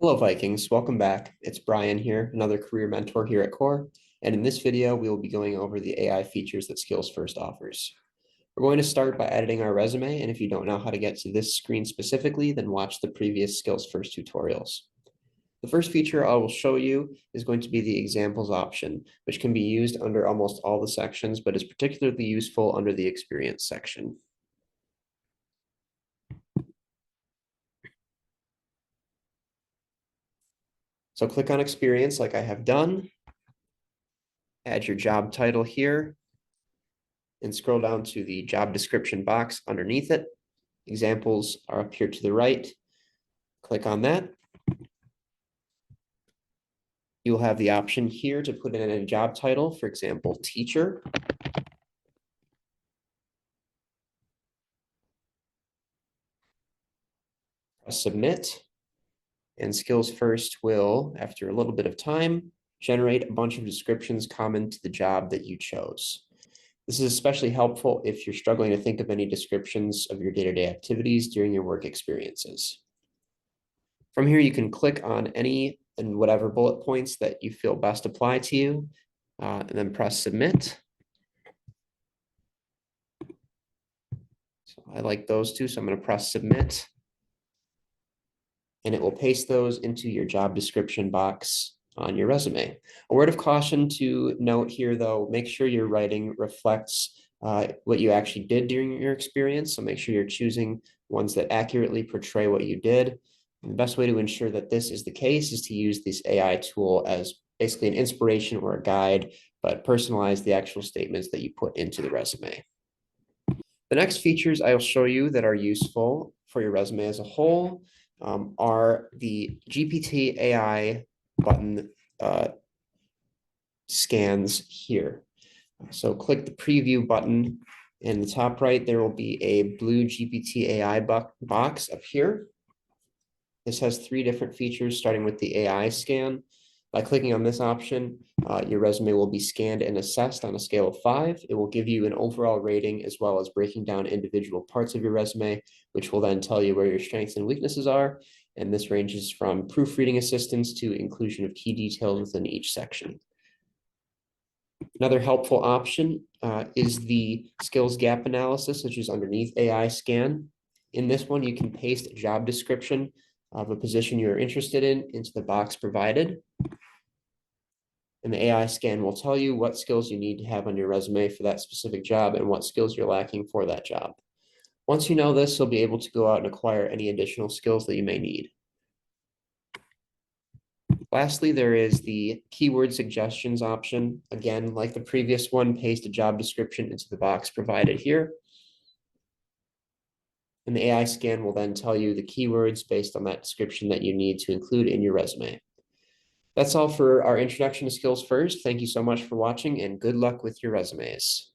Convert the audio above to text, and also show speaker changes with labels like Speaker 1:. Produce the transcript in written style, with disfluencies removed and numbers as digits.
Speaker 1: Hello, Vikings. Welcome back. It's Brian here, another career mentor here at Core. And in this video, we will be going over the AI features that SkillsFirst offers. We're going to start by editing our resume. And if you don't know how to get to this screen specifically, then watch the previous SkillsFirst tutorials. The first feature I will show you is going to be the examples option, which can be used under almost all the sections, but is particularly useful under the experience section. So click on experience like I have done. Add your job title here and scroll down to the job description box underneath it. Examples are up here to the right. Click on that. You'll have the option here to put in a job title, for example, teacher. Press submit, and SkillsFirst will, after a little bit of time, generate a bunch of descriptions common to the job that you chose. This is especially helpful if you're struggling to think of any descriptions of your day-to-day activities during your work experiences. From here, you can click on any and whatever bullet points that you feel best apply to you, and then press submit. So I like those two, so I'm going to press submit. And it will paste those into your job description box on your resume. A word of caution to note here, though, make sure your writing reflects what you actually did during your experience. So make sure you're choosing ones that accurately portray what you did. And the best way to ensure that this is the case is to use this AI tool as basically an inspiration or a guide, but personalize the actual statements that you put into the resume. The next features I will show you that are useful for your resume as a whole are the GPT AI button scans here. So click the preview button. In the top right, there will be a blue GPT AI box up here. This has 3 different features, starting with the AI scan. By clicking on this option, your resume will be scanned and assessed on a scale of 5. It will give you an overall rating as well as breaking down individual parts of your resume, which will then tell you where your strengths and weaknesses are. And this ranges from proofreading assistance to inclusion of key details within each section. Another helpful option is the skills gap analysis, which is underneath AI scan. In this one, you can paste a job description of a position you're interested in into the box provided. And the AI scan will tell you what skills you need to have on your resume for that specific job and what skills you're lacking for that job. Once you know this, you'll be able to go out and acquire any additional skills that you may need. Lastly, there is the keyword suggestions option. Again, like the previous one, paste a job description into the box provided here. And the AI scan will then tell you the keywords based on that description that you need to include in your resume. That's all for our introduction to SkillsFirst. Thank you so much for watching, and good luck with your resumes.